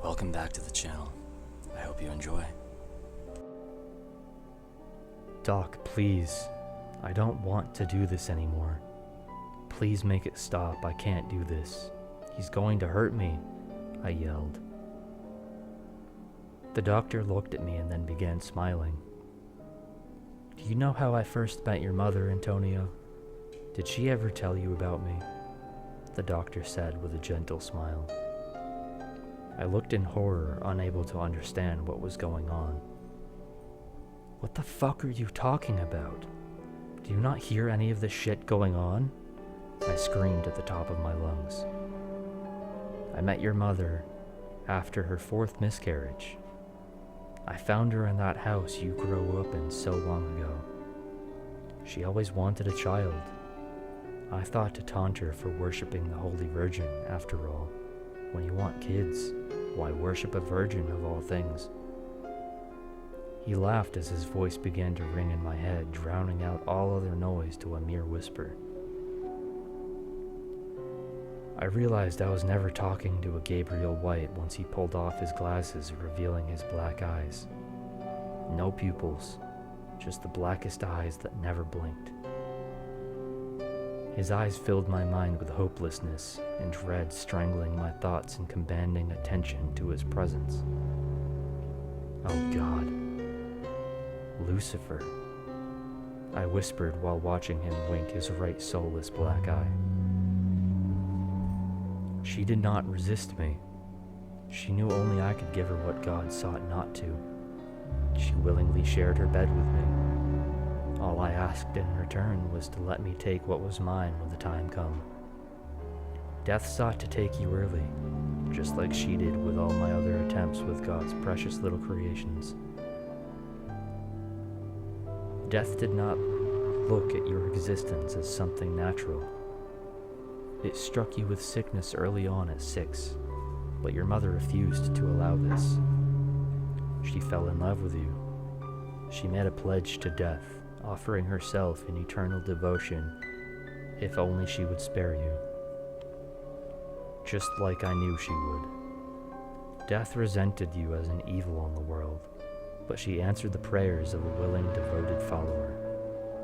Welcome back to the channel. I hope you enjoy. Doc, please. I don't want to do this anymore. Please make it stop. I can't do this. He's going to hurt me, I yelled. The doctor looked at me and then began smiling. Do you know how I first met your mother, Antonio? Did she ever tell you about me? The doctor said with a gentle smile. I looked in horror, unable to understand what was going on. What the fuck are you talking about? Do you not hear any of this shit going on? I screamed at the top of my lungs. I met your mother after her 4th miscarriage. I found her in that house you grew up in so long ago. She always wanted a child. I thought to taunt her for worshiping the Holy Virgin, after all. When you want kids, why worship a virgin of all things? He laughed as his voice began to ring in my head, drowning out all other noise to a mere whisper. I realized I was never talking to a Gabriel White once he pulled off his glasses, revealing his black eyes. No pupils, just the blackest eyes that never blinked. His eyes filled my mind with hopelessness and dread, strangling my thoughts and commanding attention to his presence. Oh God. Lucifer, I whispered while watching him wink his right soulless black eye. She did not resist me. She knew only I could give her what God sought not to. She willingly shared her bed with me. All I asked in return was to let me take what was mine when the time come. Death sought to take you early, just like she did with all my other attempts with God's precious little creations. Death did not look at your existence as something natural. It struck you with sickness early on at 6, but your mother refused to allow this. She fell in love with you. She made a pledge to death, offering herself in eternal devotion if only she would spare you. Just like I knew she would. Death resented you as an evil on the world, but she answered the prayers of a willing, devoted follower,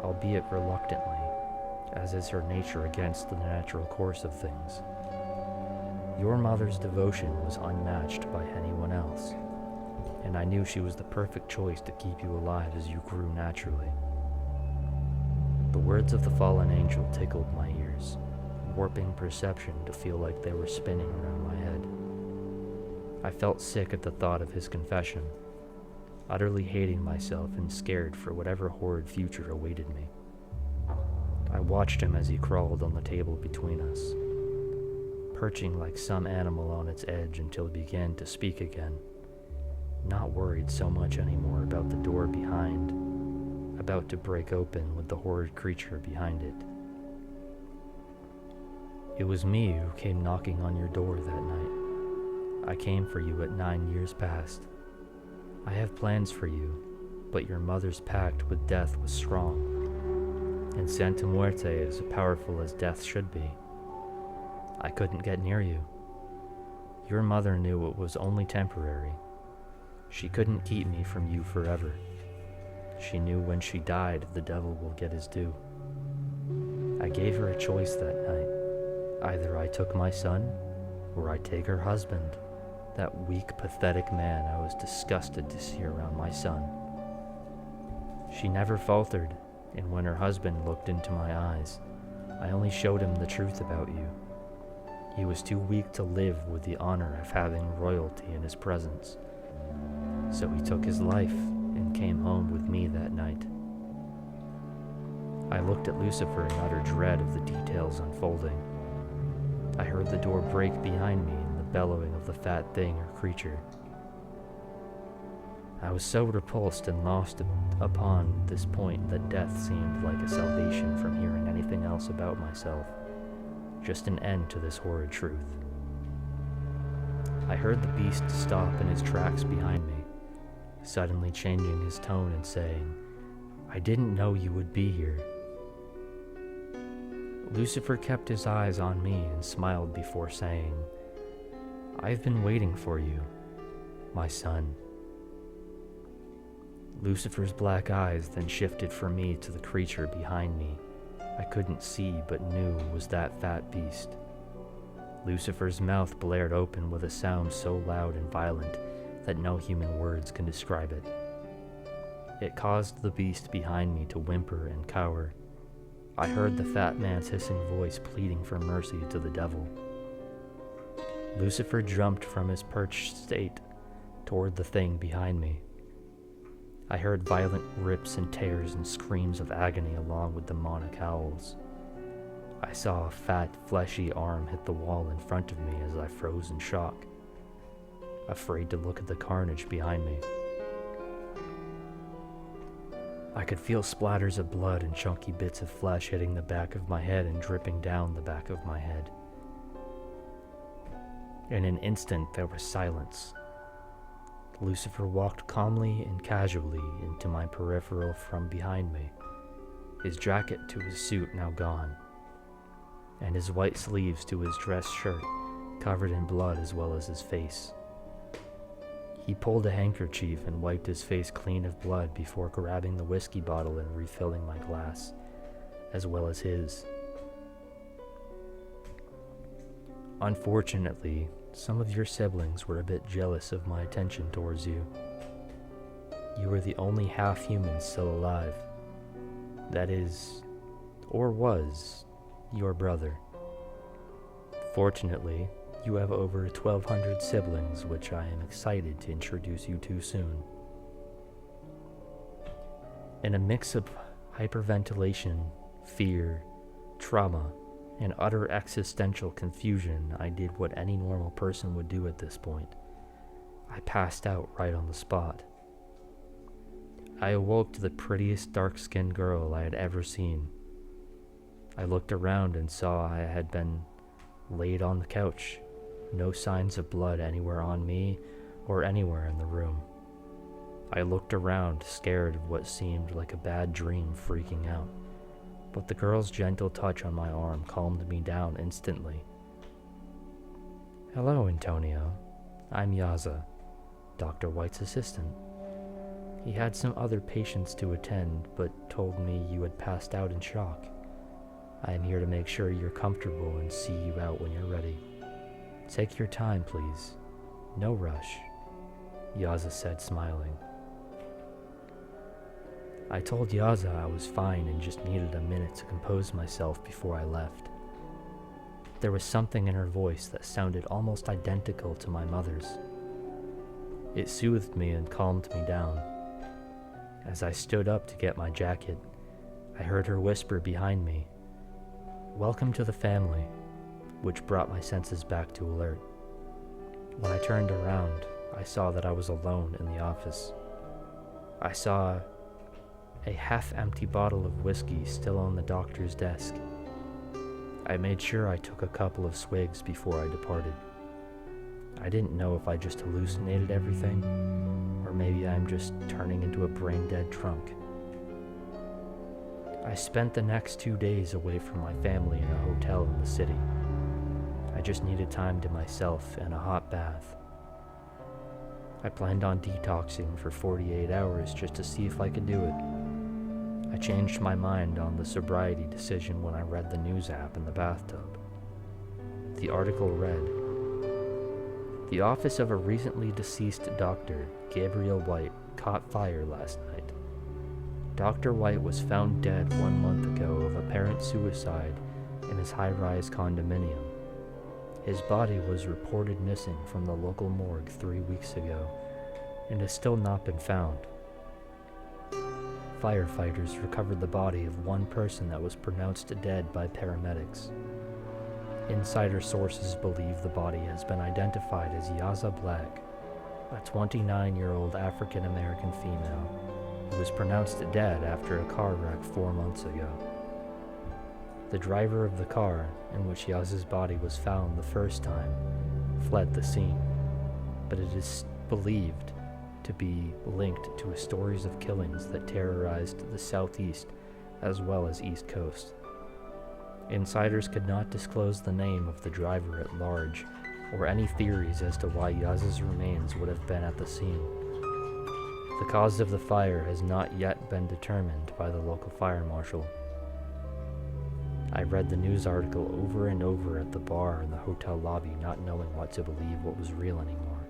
albeit reluctantly, as is her nature against the natural course of things. Your mother's devotion was unmatched by anyone else, and I knew she was the perfect choice to keep you alive as you grew naturally. The words of the fallen angel tickled my ears, warping perception to feel like they were spinning around my head. I felt sick at the thought of his confession, utterly hating myself and scared for whatever horrid future awaited me. I watched him as he crawled on the table between us, perching like some animal on its edge until he began to speak again, not worried so much anymore about the door behind, about to break open with the horrid creature behind it. It was me who came knocking on your door that night. I came for you at 9 years past. I have plans for you, but your mother's pact with death was strong, and Santa Muerte is as powerful as death should be. I couldn't get near you. Your mother knew it was only temporary. She couldn't keep me from you forever. She knew when she died, the devil will get his due. I gave her a choice that night. Either I took my son, or I take her husband. That weak, pathetic man I was disgusted to see around my son. She never faltered, and when her husband looked into my eyes, I only showed him the truth about you. He was too weak to live with the honor of having royalty in his presence. So he took his life and came home with me that night. I looked at Lucifer in utter dread of the details unfolding. I heard the door break behind me, bellowing of the fat thing or creature. I was so repulsed and lost upon this point that death seemed like a salvation from hearing anything else about myself, just an end to this horrid truth. I heard the beast stop in his tracks behind me, suddenly changing his tone and saying, "I didn't know you would be here." Lucifer kept his eyes on me and smiled before saying, "I've been waiting for you. My son. Lucifer's black eyes then shifted from me to the creature behind me. I couldn't see but knew was that fat beast. Lucifer's mouth blared open with a sound so loud and violent that no human words can describe it. It caused the beast behind me to whimper and cower. I heard the fat man's hissing voice pleading for mercy to the devil. Lucifer jumped from his perched state toward the thing behind me. I heard violent rips and tears and screams of agony along with demonic howls. I saw a fat, fleshy arm hit the wall in front of me as I froze in shock, afraid to look at the carnage behind me. I could feel splatters of blood and chunky bits of flesh hitting the back of my head and dripping down the back of my head. In an instant, there was silence. Lucifer walked calmly and casually into my peripheral from behind me, his jacket to his suit now gone, and his white sleeves to his dress shirt covered in blood as well as his face. He pulled a handkerchief and wiped his face clean of blood before grabbing the whiskey bottle and refilling my glass, as well as his. Unfortunately, some of your siblings were a bit jealous of my attention towards you. You were the only half-human still alive. That is, or was, your brother. Fortunately, you have over 1,200 siblings, which I am excited to introduce you to soon. In a mix of hyperventilation, fear, trauma, and utter existential confusion, I did what any normal person would do at this point. I passed out right on the spot. I awoke to the prettiest dark-skinned girl I had ever seen. I looked around and saw I had been laid on the couch, no signs of blood anywhere on me or anywhere in the room. I looked around, scared of what seemed like a bad dream, freaking out. But the girl's gentle touch on my arm calmed me down instantly. "Hello, Antonio. I'm Yaza, Dr. White's assistant. He had some other patients to attend, but told me you had passed out in shock. I am here to make sure you're comfortable and see you out when you're ready. Take your time, please. No rush," Yaza said, smiling. I told Yaza I was fine and just needed a minute to compose myself before I left. There was something in her voice that sounded almost identical to my mother's. It soothed me and calmed me down. As I stood up to get my jacket, I heard her whisper behind me, "Welcome to the family," which brought my senses back to alert. When I turned around, I saw that I was alone in the office. I saw a half-empty bottle of whiskey still on the doctor's desk. I made sure I took a couple of swigs before I departed. I didn't know if I just hallucinated everything, or maybe I'm just turning into a brain-dead drunk. I spent the next 2 days away from my family in a hotel in the city. I just needed time to myself and a hot bath. I planned on detoxing for 48 hours just to see if I could do it. I changed my mind on the sobriety decision when I read the news app in the bathtub. The article read, "The office of a recently deceased doctor, Gabriel White, caught fire last night. Dr. White was found dead 1 month ago of apparent suicide in his high-rise condominium. His body was reported missing from the local morgue 3 weeks ago and has still not been found. Firefighters recovered the body of one person that was pronounced dead by paramedics. Insider sources believe the body has been identified as Yaza Black, a 29-year-old African-American female who was pronounced dead after a car wreck 4 months ago. The driver of the car, in which Yaza's body was found the first time, fled the scene, but it is believed to be linked to a stories of killings that terrorized the Southeast as well as East Coast. Insiders could not disclose the name of the driver at large or any theories as to why Yaz's remains would have been at the scene. The cause of the fire has not yet been determined by the local fire marshal. I read the news article over and over at the bar in the hotel lobby, not knowing what to believe, what was real anymore.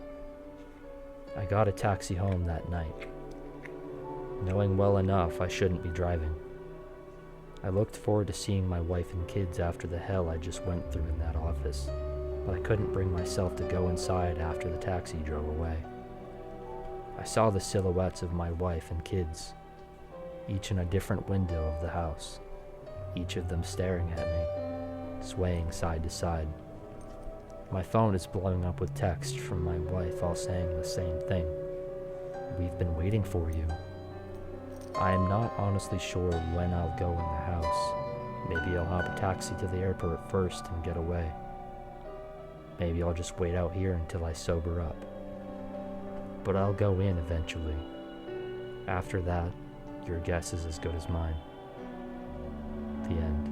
I got a taxi home that night, knowing well enough I shouldn't be driving. I looked forward to seeing my wife and kids after the hell I just went through in that office, but I couldn't bring myself to go inside after the taxi drove away. I saw the silhouettes of my wife and kids, each in a different window of the house, each of them staring at me, swaying side to side. My phone is blowing up with text from my wife, all saying the same thing. "We've been waiting for you." I am not honestly sure when I'll go in the house. Maybe I'll hop a taxi to the airport first and get away. Maybe I'll just wait out here until I sober up. But I'll go in eventually. After that, your guess is as good as mine. The end.